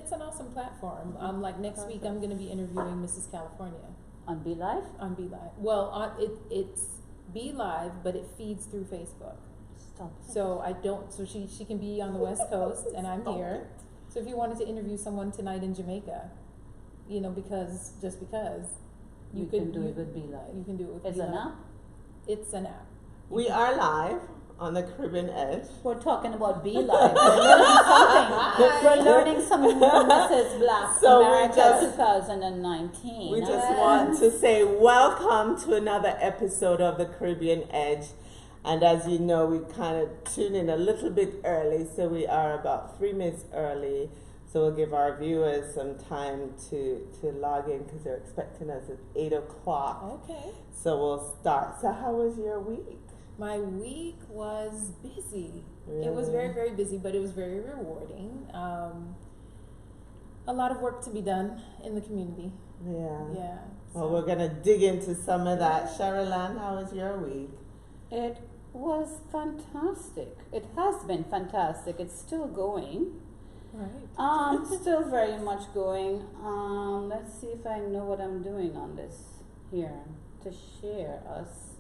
it's an awesome platform. Like next week, I'm going to be interviewing Mrs. California On Be Live? on Be Live. Well, it's Be Live, but it feeds through Facebook. Stop. So she can be on the West Coast, and I'm here. So if you wanted to interview someone tonight in Jamaica, you know, because you can do it with Be Live. You can do it with It's Be an Live. app? It's an app. We are live on the Caribbean Edge. We're talking about Be Live. We're learning something. We're learning something from Mrs. Black America 2019. We just want to say welcome to another episode of the Caribbean Edge. And as you know, we kind of tune in a little bit early, so we are about 3 minutes early. So we'll give our viewers some time to log in because they're expecting us at 8 o'clock. Okay. So we'll start. So how was your week? My week was busy. Really? It was very, very busy, but it was very rewarding. A lot of work to be done in the community. Yeah. Yeah. Well, we're going to dig into some of that. Cheryl Ann, how was your week? It was fantastic. It has been fantastic. It's still going. Right. Still very much going. Let's see if I know what I'm doing on this here to share us.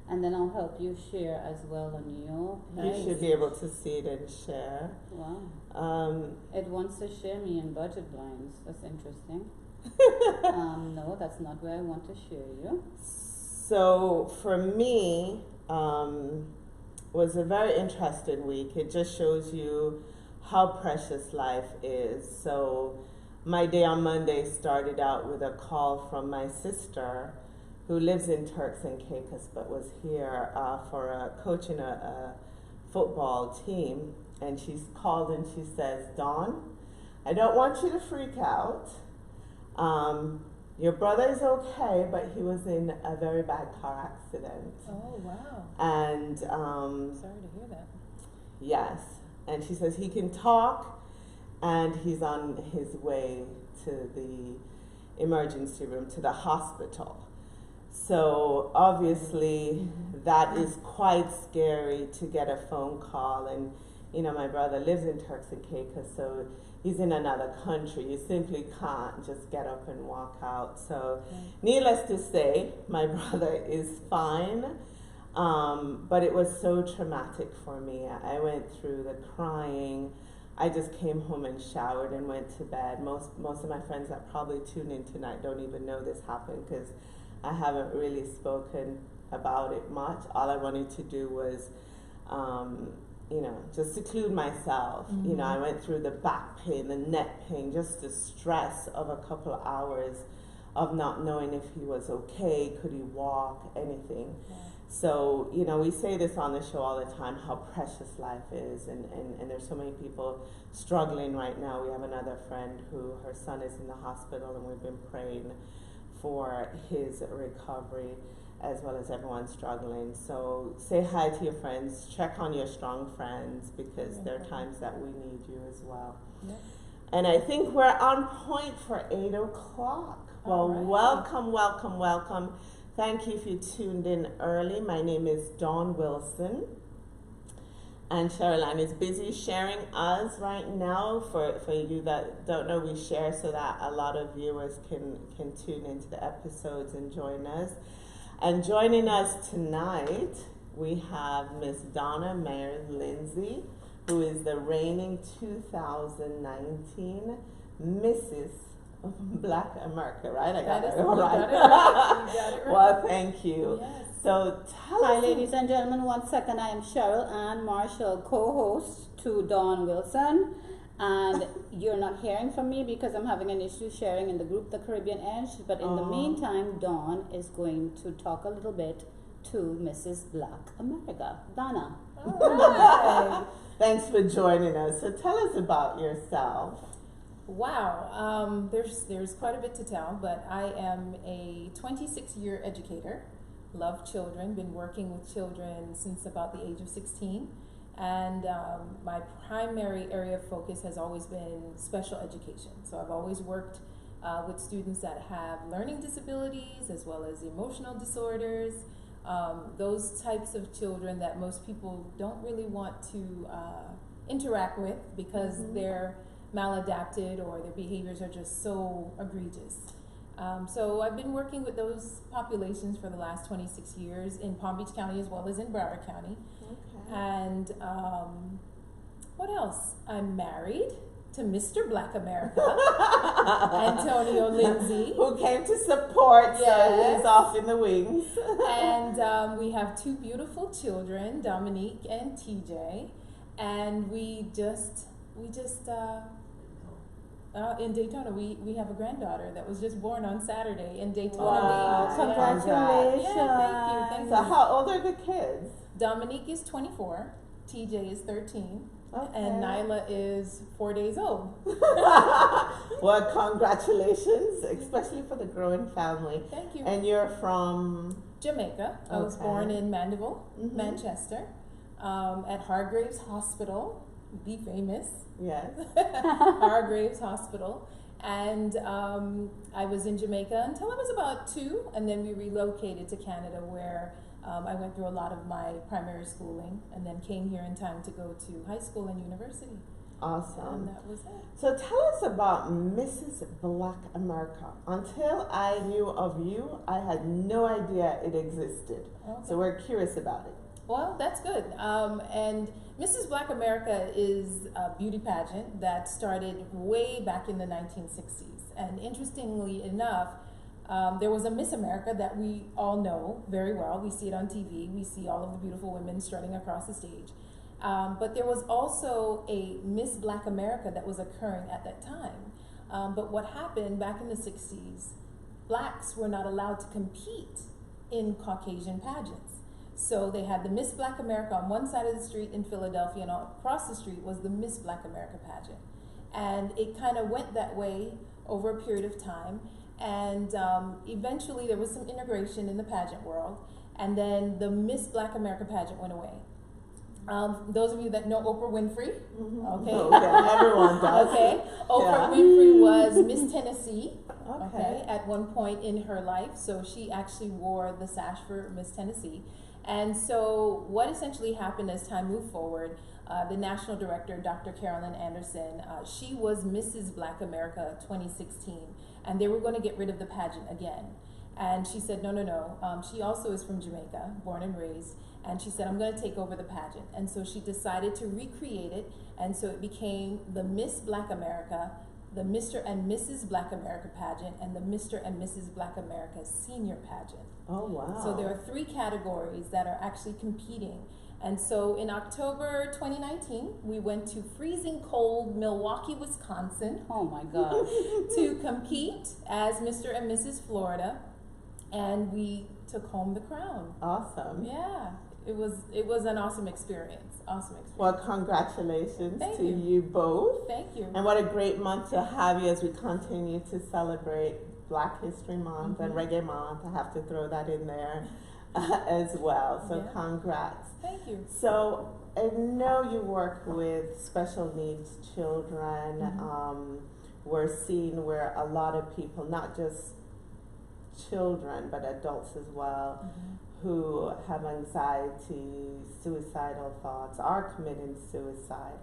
And then I'll help you share as well on your page. You should be able to see it and share. Wow. It wants to share me in budget blinds. That's interesting. No, that's not where I want to share you. So for me, was a very interesting week. It just shows you how precious life is. So my day on Monday started out with a call from my sister who lives in Turks and Caicos but was here for coaching a football team. And she's called and she says, Dawn, I don't want you to freak out. Your brother is okay, but he was in a very bad car accident. Oh, wow. And sorry to hear that. yes. And she says he can talk and he's on his way to the emergency room, to the hospital. So obviously that is quite scary to get a phone call. And, you know, my brother lives in Turks and Caicos, so he's in another country. You simply can't just get up and walk out. So needless to say, my brother is fine. But it was so traumatic for me. I went through the crying. I just came home and showered and went to bed. Most of my friends that probably tune in tonight don't even know this happened because I haven't really spoken about it much. All I wanted to do was, you know, just seclude myself. Mm-hmm. You know, I went through the back pain, the neck pain, just the stress of a couple of hours of not knowing if he was okay, could he walk, anything. Yeah. So, you know, we say this on the show all the time, how precious life is, and there's so many people struggling right now. We have another friend who her son is in the hospital, and we've been praying for his recovery, as well as everyone struggling. So say hi to your friends, check on your strong friends, because there are times that we need you as well. Yeah. And I think we're on point for 8 o'clock. Well, right. welcome, welcome, welcome. Thank you if you tuned in early. My name is Dawn Wilson. And Cheryl Ann is busy sharing us right now. For you that don't know, we share so that a lot of viewers can tune into the episodes and join us. And joining us tonight, we have Miss Donna Myers Lindsay, who is the reigning 2019 Mrs. Black America, right? I got That is that right. You got it right. Well, thank you. Yes. So tell Hi, us. ladies and gentlemen. 1 second. I am Cheryl Ann Marshall, co-host to Dawn Wilson. And you're not hearing from me because I'm having an issue sharing in the group, The Caribbean Edge. But in the meantime, Dawn is going to talk a little bit to Mrs. Black America. Donna. Hi. Thanks for joining us. So tell us about yourself. Wow, there's quite a bit to tell, but I am a 26-year educator, love children, been working with children since about the age of 16, and my primary area of focus has always been special education. So I've always worked with students that have learning disabilities as well as emotional disorders, those types of children that most people don't really want to interact with because they're maladapted or their behaviors are just so egregious. So I've been working with those populations for the last 26 years in Palm Beach County as well as in Broward County. Okay. And what else? I'm married to Mr. Black America, Antonio Lindsay. Who came to support, so Yes. he's off in the wings. And we have two beautiful children, Dominique and TJ. And we just in Daytona, we have a granddaughter that was just born on Saturday in Daytona Wow, Beach. Congratulations. Yeah, thank you. So how old are the kids? Dominique is 24, TJ is 13, Okay. and Nyla is 4 days old. Well, congratulations, especially for the growing family. Thank you. And you're from? Jamaica. I was Okay. born in Mandeville, Mhm. Manchester, at Hargraves Hospital, the famous Yes. Hargraves Hospital. And I was in Jamaica until I was about 2, and then we relocated to Canada where I went through a lot of my primary schooling and then came here in time to go to high school and university. Awesome. And that was it. So tell us about Mrs. Black America. Until I knew of you, I had no idea it existed. Okay. So we're curious about it. Well, that's good. And Mrs. Black America is a beauty pageant that started way back in the 1960s. And interestingly enough, there was a Miss America that we all know very well. We see it on TV. We see all of the beautiful women strutting across the stage. But there was also a Miss Black America that was occurring at that time. But what happened back in the 60s, blacks were not allowed to compete in Caucasian pageants. So they had the Miss Black America on one side of the street in Philadelphia, and across the street was the Miss Black America pageant. And it kind of went that way over a period of time. And eventually there was some integration in the pageant world. And then the Miss Black America pageant went away. Those of you that know Oprah Winfrey, okay. Okay, everyone does. Okay, Oprah Yeah. Winfrey was Miss Tennessee, Okay. okay, at one point in her life. So she actually wore the sash for Miss Tennessee. And so what essentially happened as time moved forward, the national director, Dr. Carolyn Anderson, she was Mrs. Black America 2016, and they were going to get rid of the pageant again. And she said, no. She also is from Jamaica, born and raised. And she said, I'm going to take over the pageant. And so she decided to recreate it. And so it became the Miss Black America, the Mr. and Mrs. Black America pageant, and the Mr. and Mrs. Black America senior pageant. Oh, wow. So there are 3 categories that are actually competing. And so in October 2019, we went to freezing cold Milwaukee, Wisconsin Oh my gosh. to compete as Mr. and Mrs. Florida. And we took home the crown. Awesome. Yeah, it was an awesome experience. Awesome experience. Well, congratulations Thank to you. you both. Thank you. And what a great month to have you as we continue to celebrate Black History Month and Reggae Month. I have to throw that in there as well. So Yeah. congrats. Thank you. So I know you work with special needs children. We're seeing where a lot of people, not just children, but adults as well, who have anxiety, suicidal thoughts, are committing suicide.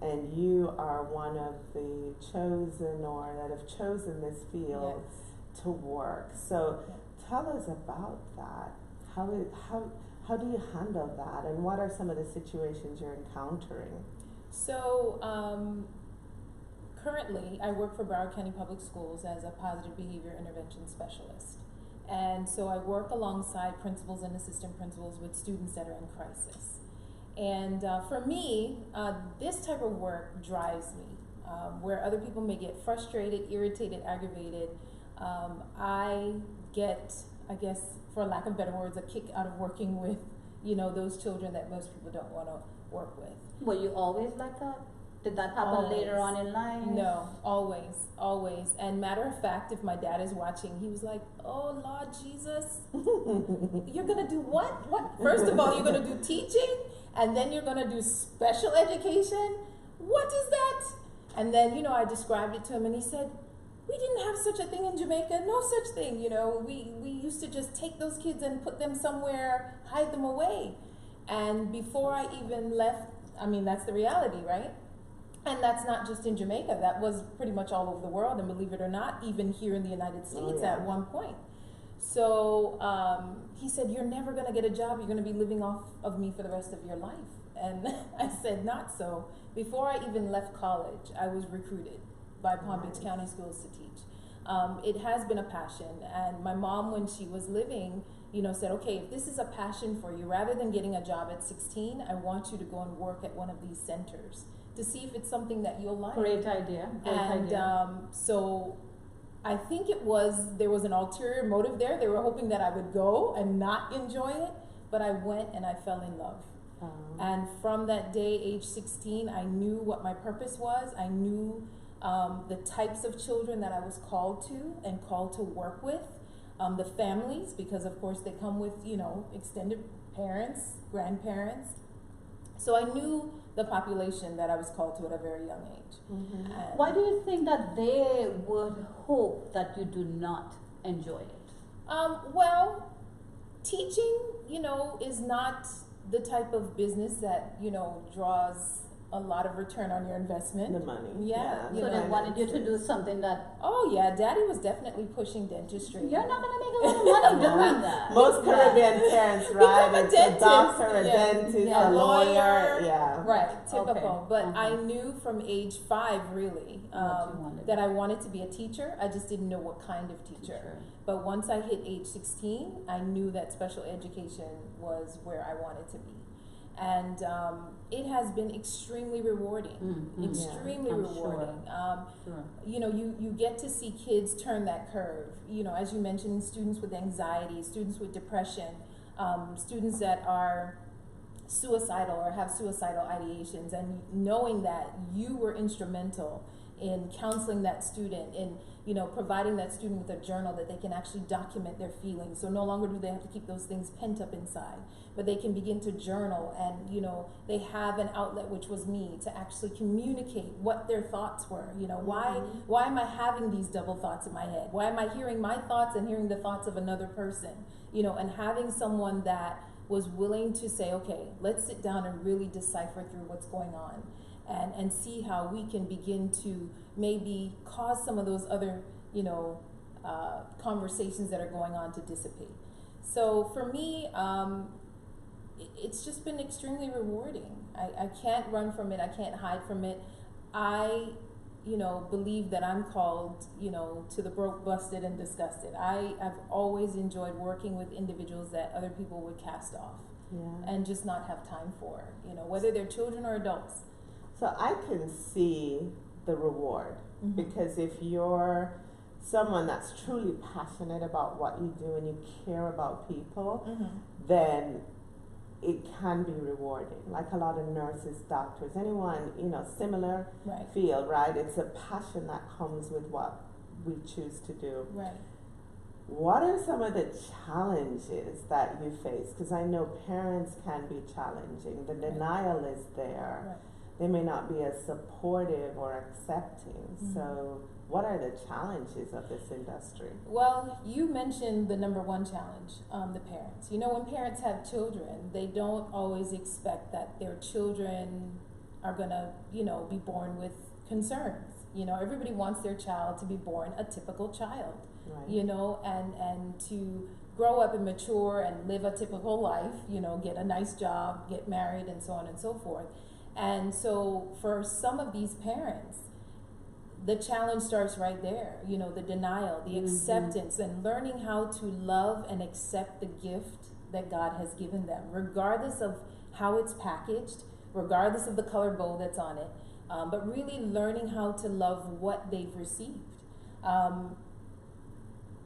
And you are one of the chosen or that have chosen this field to work. So tell us about that. How do you handle that, and what are some of the situations you're encountering? So currently, I work for Broward County Public Schools as a positive behavior intervention specialist. And so I work alongside principals and assistant principals with students that are in crisis. And for me, this type of work drives me. Where other people may get frustrated, irritated, aggravated, I get, I guess, for lack of better words, a kick out of working with, those children that most people don't want to work with. Were you always like that? Did that happen Always. later on in life? No, always. And matter of fact, if my dad is watching, he was like, oh, Lord Jesus, you're going to do what? First of all, you're going to do teaching, and then you're going to do special education? What is that? And then, I described it to him, and he said, we didn't have such a thing in Jamaica, no such thing, we used to just take those kids and put them somewhere, hide them away. And before I even left, that's the reality, right? And that's not just in Jamaica. That was pretty much all over the world, and believe it or not, even here in the United States at one point. So he said, "You're never going to get a job. You're going to be living off of me for the rest of your life." And I said, "Not so." Before I even left college, I was recruited by Palm Beach County Schools to teach. It has been a passion, and my mom, when she was living, said, "Okay, if this is a passion for you, rather than getting a job at 16, I want you to go and work at one of these centers to see if it's something that you'll like." Great idea. So I think there was an ulterior motive there. They were hoping that I would go and not enjoy it, but I went and I fell in love. And from that day, age 16, I knew what my purpose was. I knew the types of children that I was called to and called to work with. The families, because of course they come with, extended parents, grandparents. So I knew the population that I was called to at a very young age. Why do you think that they would hope that you do not enjoy it? Well, teaching, is not the type of business that, draws a lot of return on your investment. The money. Yeah. So they wanted you to do something that... Oh yeah, Daddy was definitely pushing dentistry. You're not going to make a lot of money doing that. Most Caribbean parents, right? It's a doctor, a dentist, a lawyer. Yeah. Right, typical. Okay. But I knew from age 5, really, that I wanted to be a teacher. I just didn't know what kind of teacher. But once I hit age 16, I knew that special education was where I wanted to be. And it has been extremely rewarding, extremely rewarding. Sure. You get to see kids turn that curve. As you mentioned, students with anxiety, students with depression, students that are suicidal or have suicidal ideations, and knowing that you were instrumental in counseling that student, in providing that student with a journal that they can actually document their feelings. So no longer do they have to keep those things pent up inside, but they can begin to journal, and they have an outlet, which was me, to actually communicate what their thoughts were. Why am I having these double thoughts in my head? Why am I hearing my thoughts and hearing the thoughts of another person? And having someone that was willing to say, okay, let's sit down and really decipher through what's going on. And see how we can begin to maybe cause some of those other, conversations that are going on to dissipate. So for me, it's just been extremely rewarding. I can't run from it. I can't hide from it. I, believe that I'm called, to the broke, busted, and disgusted. I've always enjoyed working with individuals that other people would cast off and just not have time for, whether they're children or adults. So I can see the reward, because if you're someone that's truly passionate about what you do and you care about people, then it can be rewarding. Like a lot of nurses, doctors, anyone, similar field, right? It's a passion that comes with what we choose to do. Right. What are some of the challenges that you face? Because I know parents can be challenging. The denial is there. Right. They may not be as supportive or accepting. So what are the challenges of this industry? Well, you mentioned the number one challenge, the parents. When parents have children, they don't always expect that their children are gonna, be born with concerns. Everybody wants their child to be born a typical child, and to grow up and mature and live a typical life, get a nice job, get married, and so on and so forth. And so for some of these parents, the challenge starts right there, the denial, the acceptance, and learning how to love and accept the gift that God has given them, regardless of how it's packaged, regardless of the color bow that's on it, but really learning how to love what they've received.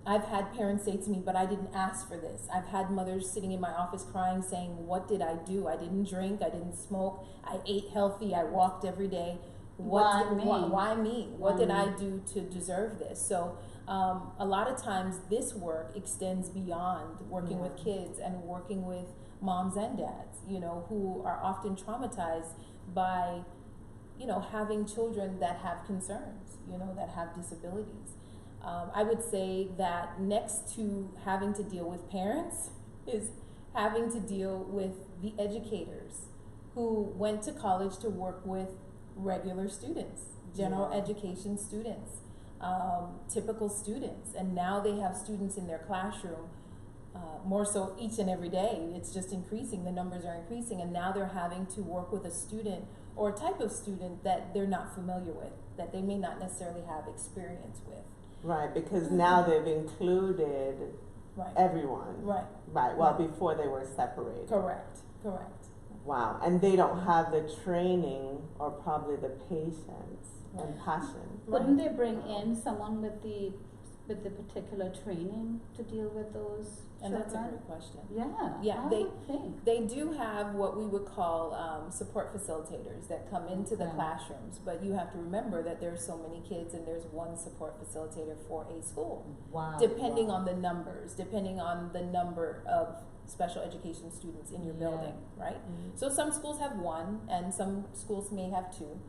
I've had parents say to me, "But I didn't ask for this." I've had mothers sitting in my office crying, saying, "What did I do? I didn't drink, I didn't smoke, I ate healthy, I walked every day. Why me? What did I do to deserve this?" So a lot of times this work extends beyond working with kids and working with moms and dads, who are often traumatized by, having children that have concerns, that have disabilities. I would say that next to having to deal with parents is having to deal with the educators who went to college to work with regular students, general Yeah. education students, typical students, and now they have students in their classroom, more so each and every day. It's just increasing, the numbers are increasing, and now they're having to work with a student or a type of student that they're not familiar with, that they may not necessarily have experience with. Right, because now they've included Right. everyone. Right. Right, well, before they were separated. Correct. Wow, and they don't have the training or probably the patience and passion. Wouldn't they bring in someone with the particular training to deal with those And that's a children? great question. Yeah, I they would think. they do have what we would call support facilitators that come into the Okay. classrooms, but you have to remember that there's so many kids and there's one support facilitator for a school, Wow. depending on the numbers, depending on the number of special education students in your Yeah. building, right? Mhm. So some schools have one, and some schools may have two.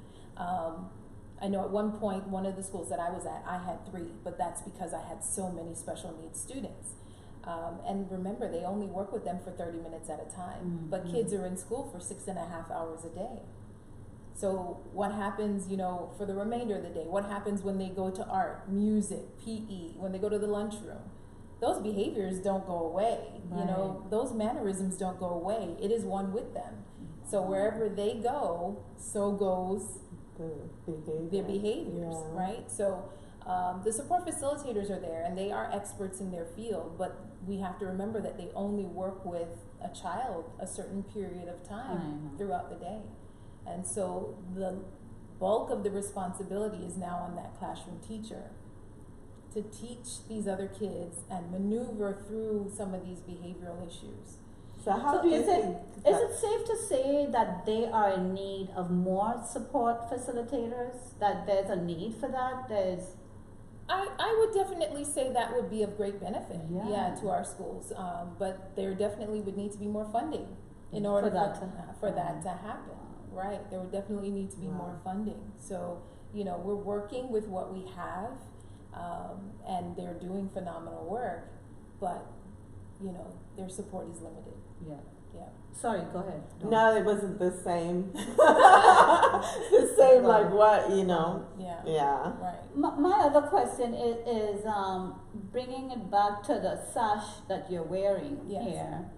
I know at one point, one of the schools that I was at, I had 3, but that's because I had so many special needs students. And remember, they only work with them for 30 minutes at a time, but kids are in school for 6.5 hours a day. So what happens, for the remainder of the day? What happens when they go to art, music, PE, when they go to the lunchroom? Those behaviors don't go away. Right. Those mannerisms don't go away. It is one with them. So wherever they go, so goes their behaviors, Yeah. right? So the support facilitators are there, and they are experts in their field, but we have to remember that they only work with a child a certain period of time throughout the day. And so the bulk of the responsibility is now on that classroom teacher to teach these other kids and maneuver through some of these behavioral issues. So how So do you is think it safe to say that they are in need of more support facilitators? That there's a need for that? I would definitely say that would be of great benefit, Yeah. to our schools. But there definitely would need to be more funding in order for that to happen. Right, there would definitely need to be more funding. So, we're working with what we have, and they're doing phenomenal work, but, their support is limited. Yeah. Yeah. Sorry, go ahead. No, it wasn't the same. The same, like what, Yeah. Yeah. Right. My other question is bringing it back to the sash that you're wearing Yes. here.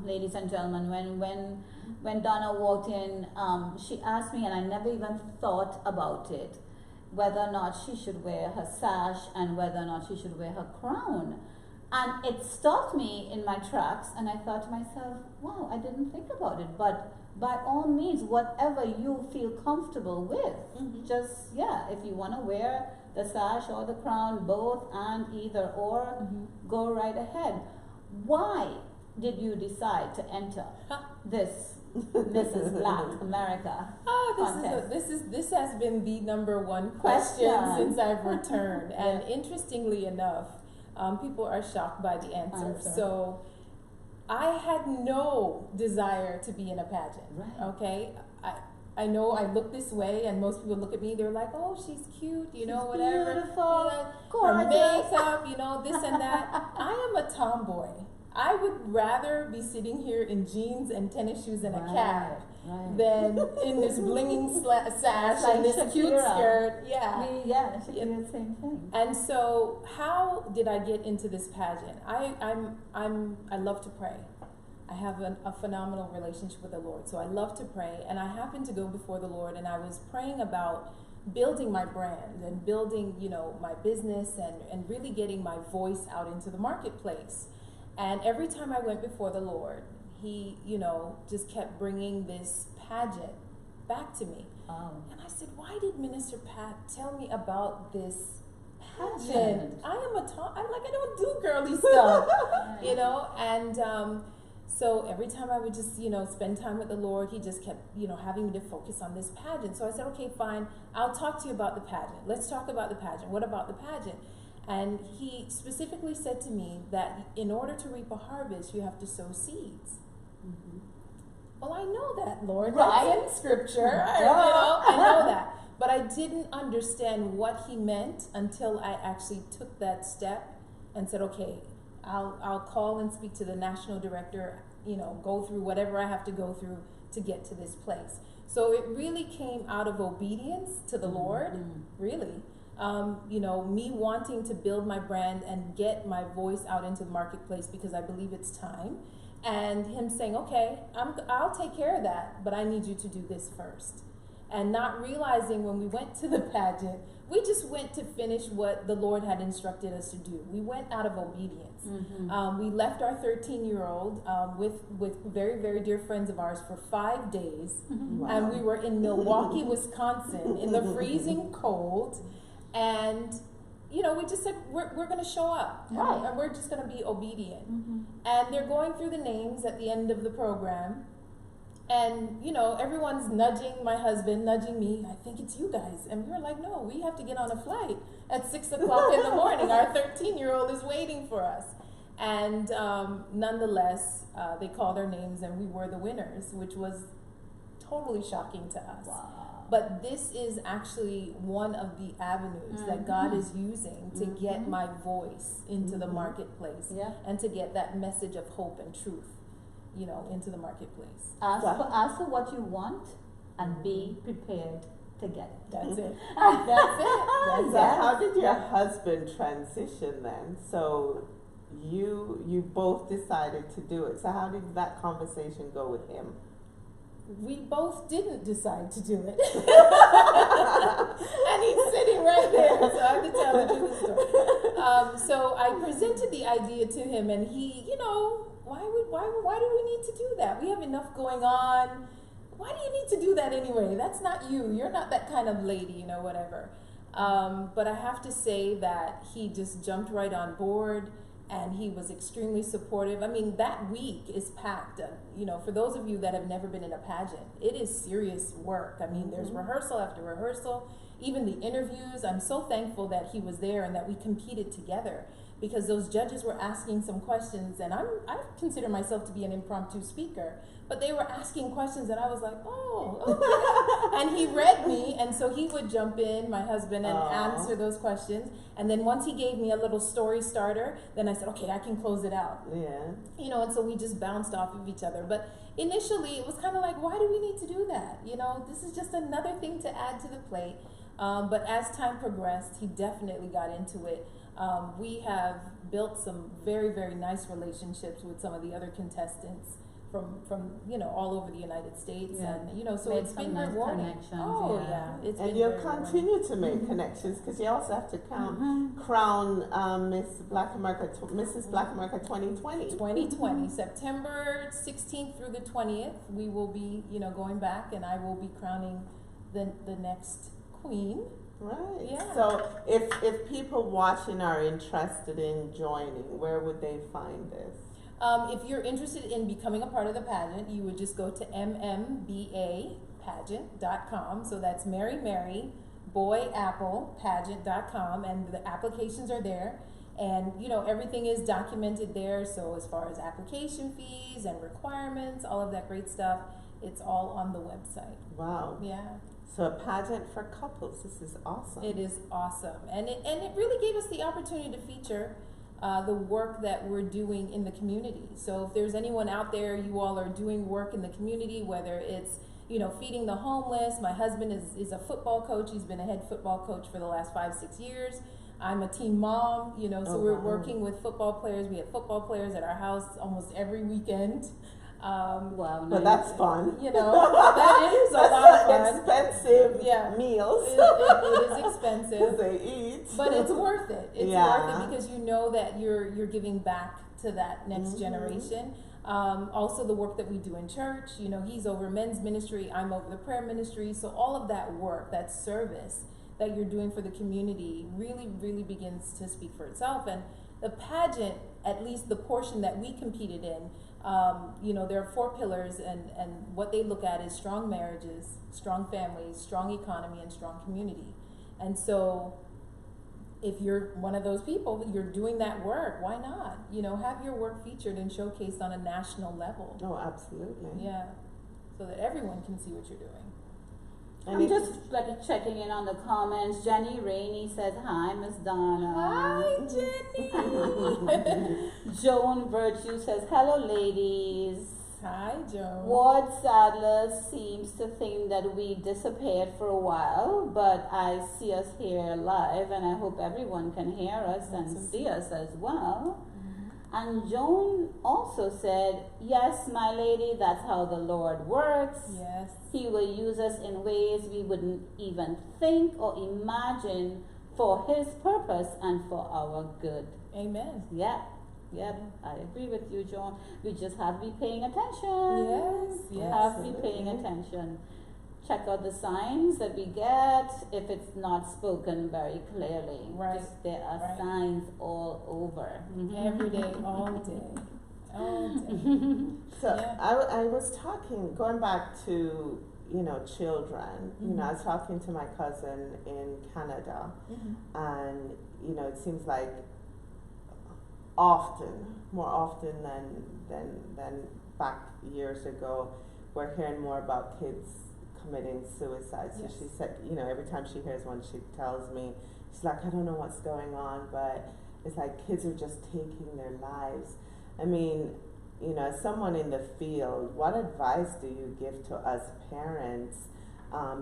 Ladies and gentlemen, when Donna walked in, she asked me, and I never even thought about it, whether or not she should wear her sash and whether or not she should wear her crown. And it stopped me in my tracks, and I thought to myself, wow, I didn't think about it. But by all means, whatever you feel comfortable with, just, if you want to wear the sash or the crown, both and either or, go right ahead. Why did you decide to enter this Mrs.BlackAmerica contest? This has been the number one question since I've returned, and interestingly enough, people are shocked by the answer. So I had no desire to be in a pageant. Right. Okay, I know I look this way, and most people look at me. They're like, "Oh, she's cute," whatever. Beautiful, Her gorgeous. makeup, this and that. I am a tomboy. I would rather be sitting here in jeans and tennis shoes and a cap than in this blinging sash Like and this cute Shakira. skirt. Yeah. She did the same thing. And so, how did I get into this pageant? I love to pray. I have a phenomenal relationship with the Lord, so I love to pray. And I happened to go before the Lord, and I was praying about building my brand and building, my business and really getting my voice out into the marketplace. And every time I went before the Lord, He, just kept bringing this pageant back to me. Oh. And I said, why did Minister Pat tell me about this pageant? I don't do girly stuff, and so every time I would just, spend time with the Lord, He just kept, having me to focus on this pageant. So I said, okay, fine, I'll talk to you about the pageant. Let's talk about the pageant. What about the pageant? And He specifically said to me that in order to reap a harvest, you have to sow seeds. Well, I know that, Lord. That's in Scripture. I know that. But I didn't understand what He meant until I actually took that step and said, okay, I'll call and speak to the national director, go through whatever I have to go through to get to this place. So it really came out of obedience to the Lord, really. You know, me wanting to build my brand and get my voice out into the marketplace because I believe it's time. And him saying, okay, I'll take care of that, but I need you to do this first. And not realizing when we went to the pageant, we just went to finish what the Lord had instructed us to do. We went out of obedience. We left our 13-year-old with very, very dear friends of ours for 5 days. Wow. And we were in Milwaukee, Wisconsin, in the freezing cold. And, you know, we just said, we're going to show up. Right. And we're just going to be obedient. And they're going through the names at the end of the program. And, you know, everyone's nudging my husband, nudging me. I think it's you guys. And we were like, no, we have to get on a flight at 6 o'clock in the morning. Our 13-year-old is waiting for us. And nonetheless, they called our names and we were the winners, which was totally shocking to us. Wow. But this is actually one of the avenues that God is using to get my voice into the marketplace and to get that message of hope and truth, you know, into the marketplace. Ask for what you want and be prepared to get it. That's it. That's it. That's So it. how did your husband transition then? So you both decided to do it. So how did that conversation go with him? We both didn't decide to do it. And he's sitting right there, so I have to tell the truth story. So I presented the idea to him, and he, you know, why do we need to do that? We have enough going on. Why do you need to do that anyway? That's not you. You're not that kind of lady, you know, whatever. But I have to say that he just jumped right on board. And he was extremely supportive. I mean, that week is packed. You know, for those of you that have never been in a pageant, it is serious work. I mean, there's rehearsal after rehearsal, even the interviews. I'm so thankful that he was there and that we competed together, because those judges were asking some questions, and I consider myself to be an impromptu speaker, but they were asking questions, and I was like, oh, okay. And he read me, and so he would jump in, my husband, and answer those questions. And then once he gave me a little story starter, then I said, okay, I can close it out. Yeah. You know, and so we just bounced off of each other. But initially, it was kind of like, why do we need to do that? You know, this is just another thing to add to the plate. But as time progressed, he definitely got into it. We have built some very, very nice relationships with some of the other contestants from you know, all over the United States, and you know, so Made it's been some nice rewarding. connections, Oh yeah. it's And been you'll very continue to make connections, because you also have to crown Mrs. Black America 2020. 2020, September 16th through the 20th, we will be, you know, going back, and I will be crowning the next queen. Right. Yeah. So if people watching are interested in joining, where would they find this? If you're interested in becoming a part of the pageant, you would just go to mmbapageant.com. So that's Mary Boy Apple Pageant.com, and the applications are there. And, you know, everything is documented there. So as far as application fees and requirements, all of that great stuff, it's all on the website. Wow. Yeah. So a pageant for couples. This is awesome. It is awesome. And it really gave us the opportunity to feature the work that we're doing in the community. So if there's anyone out there, you all are doing work in the community, whether it's, you know, feeding the homeless. My husband is a football coach. He's been a head football coach for the last 5-6 years. I'm a teen mom, you know, so we're working with football players. We have football players at our house almost every weekend. Wow, But nice. that's fun. You know, that is a That's lot of not fun. expensive meals. It is expensive. They eat. But it's worth it. It's Yeah. worth it because you know that you're giving back to that next generation. Also the work that we do in church, you know, he's over men's ministry, I'm over the prayer ministry. So all of that work, that service that you're doing for the community really, really begins to speak for itself. And the pageant, at least the portion that we competed in, you know, there are 4 pillars, and what they look at is strong marriages, strong families, strong economy, and strong community. And so if you're one of those people, you're doing that work, why not? You know, have your work featured and showcased on a national level. Oh, absolutely. Yeah, so that everyone can see what you're doing. And I'm just like checking in on the comments. Jenny Rainey says, hi, Miss Donna. Hi, Jenny. Joan Virtue says, hello, ladies. Hi, Joan. Ward Sadler seems to think that we disappeared for a while, but I see us here live, and I hope everyone can hear us and see us as well. And Joan also said, yes, my lady, that's how the Lord works. Yes. He will use us in ways we wouldn't even think or imagine for His purpose and for our good. Amen. Yeah. Yep, I agree with you, Joan. We just have to be paying attention. Yes, yes. Have to be paying attention. Check out the signs that we get if it's not spoken very clearly. Right. There are Right. signs all over. Every day, all day. All day. So Yeah. I was talking, going back to, children, I was talking to my cousin in Canada, and, it seems like more often than back years ago, we're hearing more about kids committing suicide. So Yes. she said, every time she hears one, she tells me, she's like, I don't know what's going on, but it's like kids are just taking their lives. I mean, as someone in the field, what advice do you give to us parents?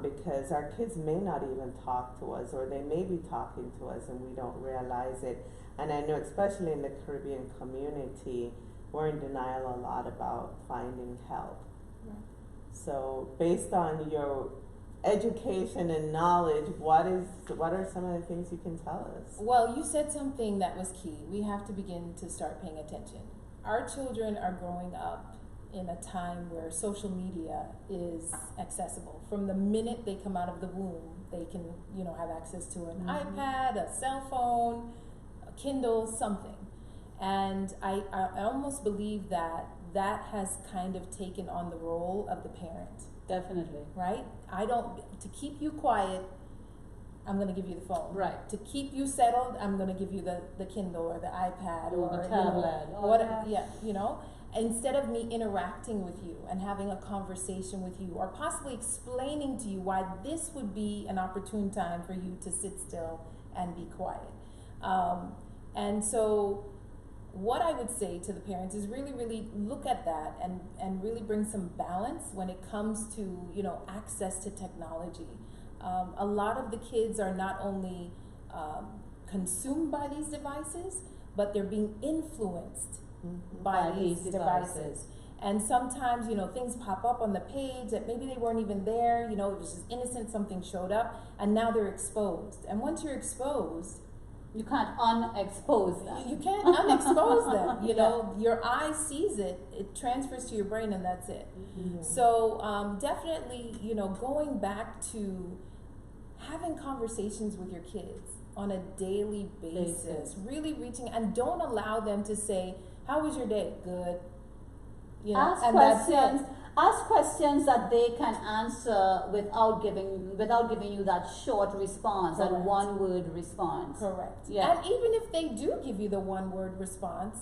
Because our kids may not even talk to us, or they may be talking to us and we don't realize it. And I know, especially in the Caribbean community, we're in denial a lot about finding help. Right. So, based on your education and knowledge, what are some of the things you can tell us? Well, you said something that was key. We have to begin to start paying attention. Our children are growing up in a time where social media is accessible. From the minute they come out of the womb, they can, have access to an iPad, a cell phone, a Kindle, something. And I almost believe that has kind of taken on the role of the parent. Definitely. Right? To keep you quiet, I'm going to give you the phone. Right. To keep you settled, I'm going to give you the Kindle or the iPad or the tablet. whatever. Yeah, instead of me interacting with you and having a conversation with you, or possibly explaining to you why this would be an opportune time for you to sit still and be quiet. And so what I would say to the parents is really, really look at that and really bring some balance when it comes to, access to technology. A lot of the kids are not only consumed by these devices, but they're being influenced by these devices. And sometimes, things pop up on the page that maybe they weren't even there, it was just innocent, something showed up, and now they're exposed. And once you're exposed, you can't unexpose them. you can't unexpose them. Your eye sees it, it transfers to your brain, and that's it. So definitely, going back to having conversations with your kids on a daily basis, really reaching, and don't allow them to say, how was your day? Good. Ask and questions. that's it. Ask questions that they can answer without giving you that short response, that Correct. one-word response. Correct. Yeah. And even if they do give you the one-word response,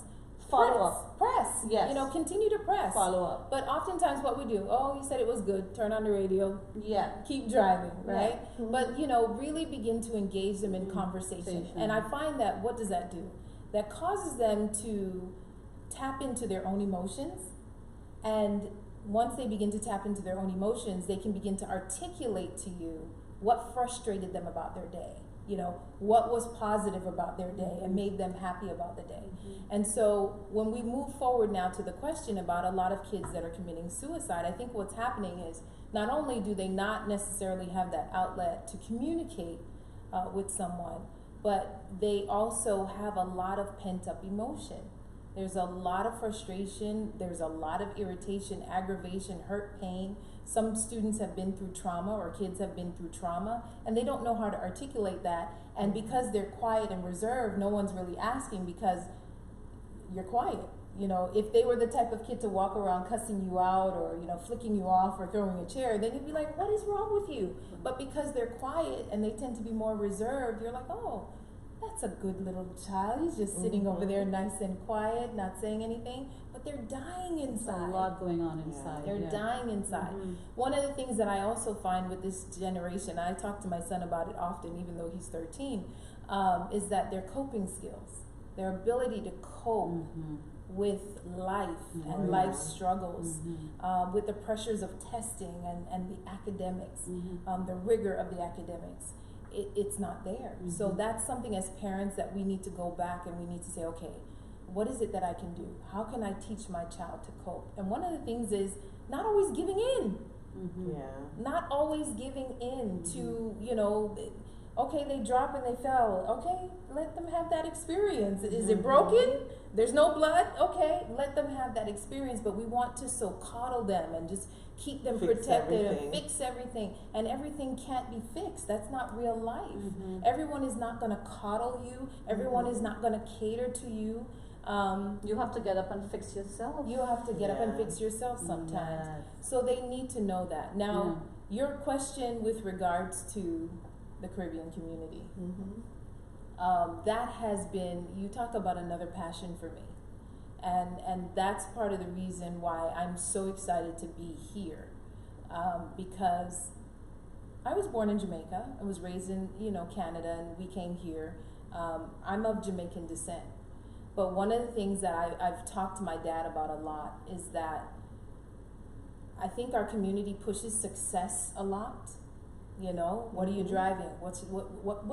Follow up. Press. Yes. Continue to press. Follow up. But oftentimes what we do, you said it was good, turn on the radio, Yeah. keep driving, right? Yeah. But, really begin to engage them in conversation. And I find that, what does that do? That causes them to tap into their own emotions. And once they begin to tap into their own emotions, they can begin to articulate to you what frustrated them about their day. What was positive about their day and made them happy about the day. And so when we move forward now to the question about a lot of kids that are committing suicide, I think what's happening is not only do they not necessarily have that outlet to communicate with someone, but they also have a lot of pent-up emotion. There's a lot of frustration, there's a lot of irritation, aggravation, hurt, pain. Some students have been through trauma, or kids have been through trauma, and they don't know how to articulate that. And because they're quiet and reserved, no one's really asking because you're quiet. If they were the type of kid to walk around cussing you out or, flicking you off or throwing a chair, then you'd be like, what is wrong with you? But because they're quiet and they tend to be more reserved, you're like, oh, that's a good little child. He's just sitting over there nice and quiet, not saying anything. But they're dying inside. There's a lot going on inside. They're dying inside. One of the things that I also find with this generation, I talk to my son about it often, even though he's 13, is that their coping skills, their ability to cope with life and Yeah. life struggles, with the pressures of testing and the academics, the rigor of the academics. It's not there. So that's something as parents that we need to go back and we need to say, okay, what is it that I can do? How can I teach my child to cope? And one of the things is not always giving in. Yeah. Not always giving in to, you know, okay, they dropped and they fell. Okay, let them have that experience. Is it broken? There's no blood? Okay, let them have that experience. But we want to so coddle them and just keep them Fix protected everything. and fix everything. And everything can't be fixed. That's not real life. Everyone is not going to coddle you. Everyone is not going to cater to you. You have to get up and fix yourself. You have to get up and Yeah. fix yourself sometimes. Yes. So they need to know that. Now, your question with regards to the Caribbean community, that has been, you talk about another passion for me. And that's part of the reason why I'm so excited to be here. Because I was born in Jamaica. I was raised in, Canada, and we came here. I'm of Jamaican descent. But one of the things that I've talked to my dad about a lot is that I think our community pushes success a lot. What are you driving? What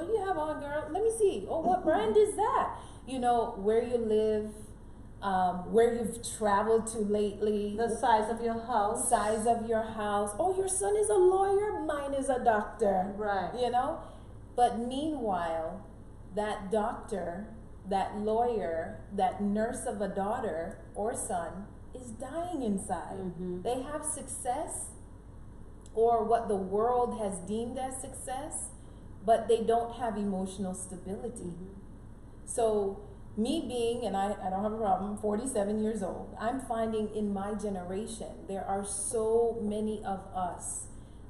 do you have on, girl? Let me see. Oh, what brand is that? Where you live, where you've traveled to lately. The size of your house. Size of your house. Oh, your son is a lawyer. Mine is a doctor. Right. But meanwhile, that doctor, that lawyer, that nurse of a daughter or son is dying inside. They have success, or what the world has deemed as success, but they don't have emotional stability. So me being, and I don't have a problem, 47 years old, I'm finding in my generation, there are so many of us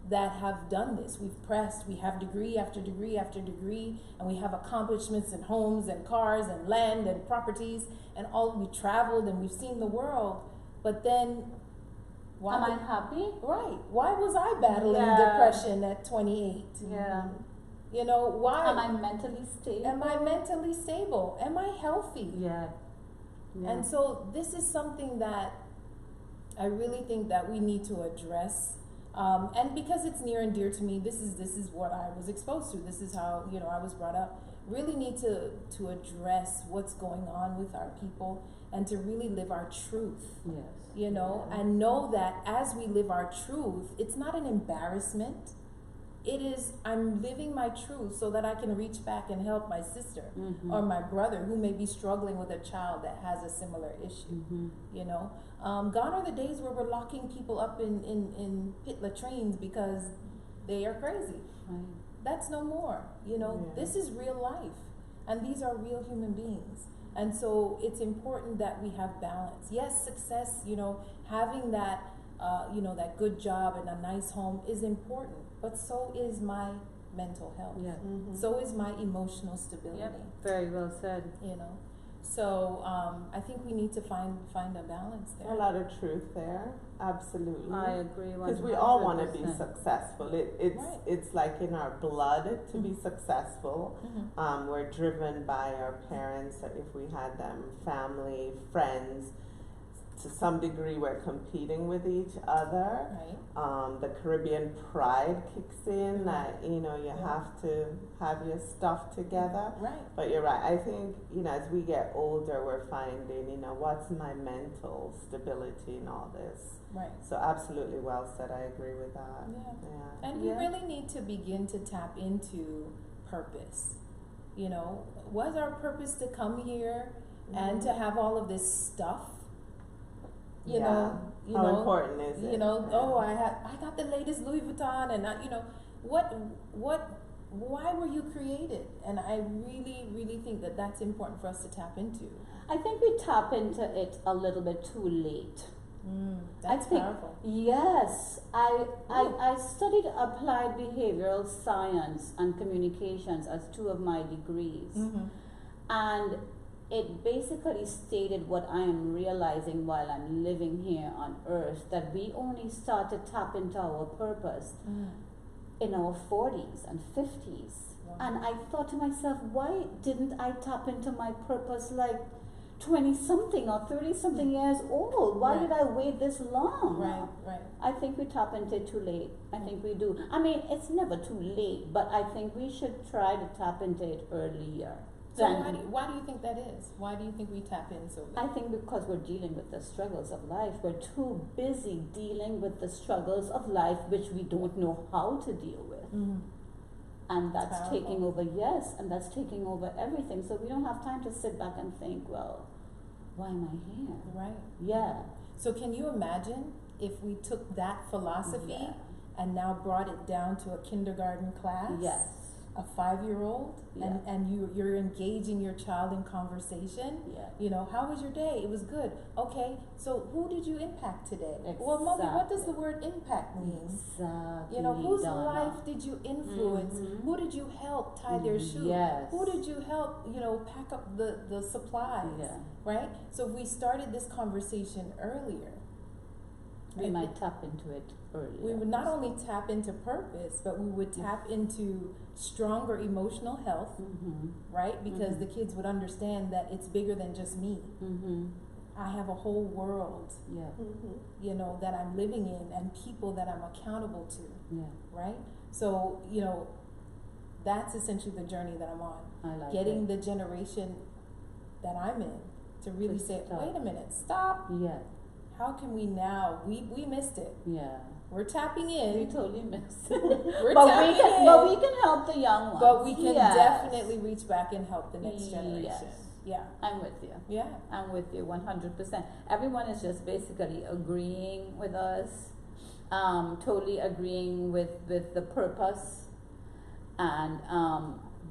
that have done this. We've pressed, we have degree after degree after degree, and we have accomplishments in homes and cars and land and properties, and we traveled and we've seen the world, but then why Am I happy? Right. Why was I battling Yeah. depression at 28? Yeah. Why? Am I mentally stable? Am I mentally stable? Am I healthy? Yeah. And so this is something that I really think that we need to address. And because it's near and dear to me, this is what I was exposed to. This is how, I was brought up. Really need to address what's going on with our people and to really live our truth. Yes. And know that as we live our truth, it's not an embarrassment. It is, I'm living my truth so that I can reach back and help my sister or my brother who may be struggling with a child that has a similar issue. Gone are the days where we're locking people up in pit latrines because they are crazy. Right. That's no more. This is real life, and these are real human beings. And so it's important that we have balance. Yes, success, having that, that good job and a nice home is important, but so is my mental health. Yeah. So is my emotional stability. Yep. Very well said. So I think we need to find a balance there. A lot of truth there, absolutely. I agree. Because we all want to be 100%. successful. Right. It's like in our blood to be successful. We're driven by our parents. If we had them, family, friends. To some degree, we're competing with each other. Right. The Caribbean pride kicks in. That you have to have your stuff together. Right. But you're right. I think as we get older, we're finding what's my mental stability in all this. Right. So absolutely well said. I agree with that. Yeah. And we really need to begin to tap into purpose. Was our purpose to come here and to have all of this stuff? How important is it? Oh, I got the latest Louis Vuitton, and why were you created? And I really, really think that that's important for us to tap into. I think we tap into it a little bit too late. That's I think, powerful. Yes, I studied applied behavioral science and communications as two of my degrees, and it basically stated what I am realizing while I'm living here on earth, that we only start to tap into our purpose in our 40s and 50s. Wow. And I thought to myself, why didn't I tap into my purpose like 20-something or 30-something years old. Why Right. did I wait this long? Right. I think we tap into it too late. I think we do. I mean, it's never too late, but I think we should try to tap into it earlier. So why do you think that is? Why do you think we tap in so I late? think because we're dealing with the struggles of life. We're too busy dealing with the struggles of life, which we don't know how to deal with. Mm. And that's Powerful. taking over, yes, and that's taking over everything. So we don't have time to sit back and think, well, why am I here? Right. Yeah. So can you imagine if we took that philosophy Yeah. and now brought it down to a kindergarten class? Yes. A 5-year-old, Yeah. and you're engaging your child in conversation. Yeah. You know, how was your day? It was good. Okay, so who did you impact today? Well, mommy, what does the word impact mean? Exactly. You know, whose Donna. life did you influence? Mhm. Who did you help tie their shoe? Yes. Who did you help, pack up the supplies? Yeah. Right? So if we started this conversation earlier, We might tap into it earlier. we would not only tap into purpose, but we would tap into stronger emotional health, Mm-hmm. right? Because Mhm. the kids would understand that it's bigger than just me. Mm-hmm. I have a whole world, Yeah. that I'm living in, and people that I'm accountable to, Yeah. right? So, that's essentially the journey that I'm on. I like Getting it. the generation that I'm in to really To say, stop. wait a minute, stop. Yeah. How can we now? We missed it. Yeah. We're tapping We in. totally missed. We're but tapping we can, in. but we can help the young ones. But we can Yes. definitely reach back and help the next generation. Yes. Yeah. I'm with you. Yeah. I'm with you 100%. Everyone is just basically agreeing with us, totally agreeing with the purpose and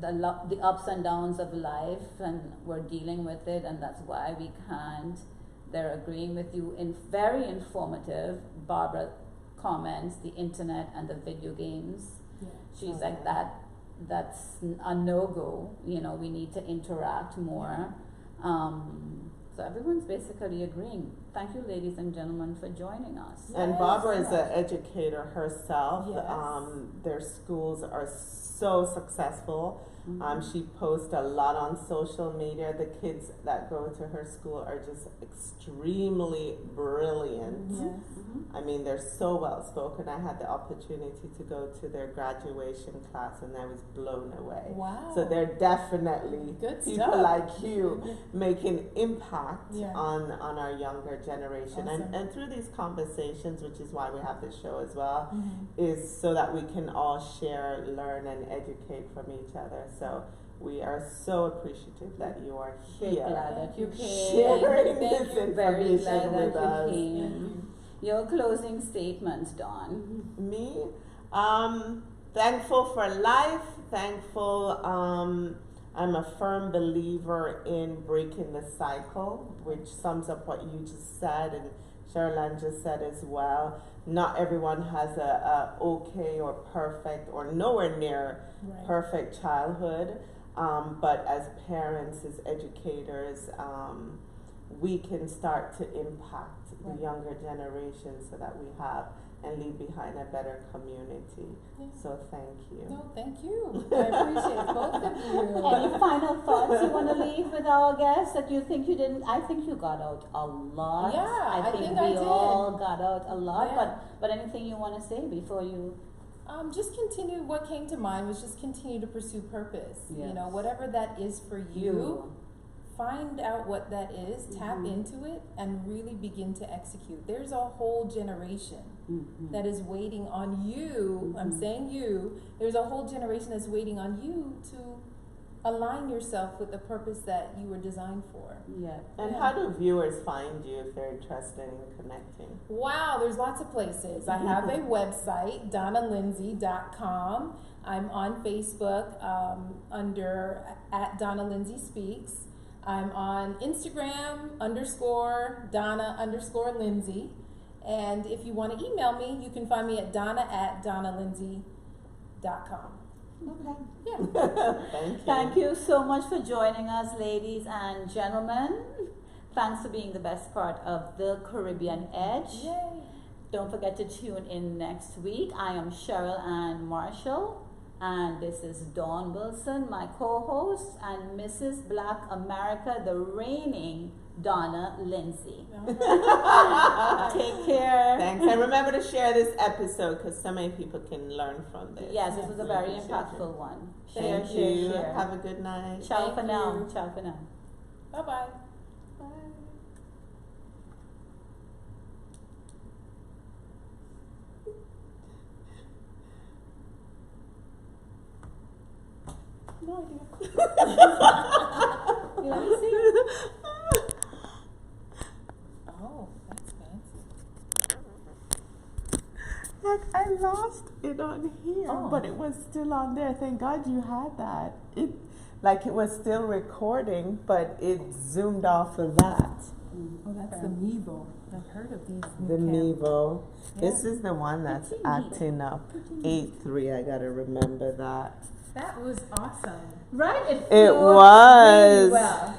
the ups and downs of life, and we're dealing with it, and that's why we can't. They're agreeing with you in very informative. Barbara comments the internet and the video games. Yeah. She's like that's a no-go. We need to interact more. So everyone's basically agreeing. Thank you, ladies and gentlemen, for joining us. And Yes, Barbara so is an educator herself. Yes. Their schools are so successful. Mhm. She posts a lot on social media. The kids that go to her school are just extremely brilliant. Yes. Mhm. I mean, they're so well spoken. I had the opportunity to go to their graduation class, and I was blown away. Wow. So they're definitely Good people stuff. like you making impact Yeah. on our younger generation. Awesome. And through these conversations, which is why we have this show as well, Mhm. is so that we can all share, learn, and educate from each other. So we are so appreciative that you are Very here glad that you came. sharing Thank this you. Very information glad with that you us. came. Your closing statements, Dawn. Me, thankful for life, thankful, I'm a firm believer in breaking the cycle, which sums up what you just said and Sherilyn just said as well. Not everyone has a okay or perfect or nowhere near Right. perfect childhood, but as parents, as educators, we can start to impact Right. the younger generation so that we have and leave behind a better community. Yeah. So thank you. No, thank you. I appreciate both of you. Any final thoughts you want to leave with our guests that you think you didn't? I think you got out a lot. Yeah, I think I we did. all got out a lot. Yeah. But anything you want to say before you? Just continue. What came to mind was just continue to pursue purpose. Yes. Whatever that is for you, find out what that is, tap Mhm. into it, and really begin to execute. There's a whole generation Mhm. that is waiting on you. I'm Mhm. saying you. There's a whole generation that's waiting on you to align yourself with the purpose that you were designed for. Yeah. And Yeah. how do viewers find you if they're interested in connecting? Wow, there's lots of places. I have a website, donnalindsay.com. I'm on Facebook under @DonnaLindsaySpeaks. I'm on Instagram _Donna_Lindsay. And if you want to email me, you can find me at donna@donnalindsay.com. Okay. Yeah. Thank you. Thank you so much for joining us, ladies and gentlemen. Thanks for being the best part of the Caribbean Edge. Yay. Don't forget to tune in next week. I am Cheryl and Marshall. And this is Dawn Wilson, my co-host, and Mrs. Black America, the reigning Donna Lindsay. Take care. Thanks. And remember to share this episode because so many people can learn from this. Yes, this was a very Appreciate impactful it. one. Thank you. Have a good night. Ciao Thank for now. you. Ciao for now. Bye-bye. Bye. No idea. Let me see. Oh, that's fancy. Like I lost it on here, Oh. but it was still on there. Thank God you had that. It was still recording, but it zoomed off of that. Oh, that's the Mevo. I've heard of these. The Mevo. This Yeah. is the one that's acting up. 8-3. I gotta remember that. That was awesome. Right? It flowed was. really well.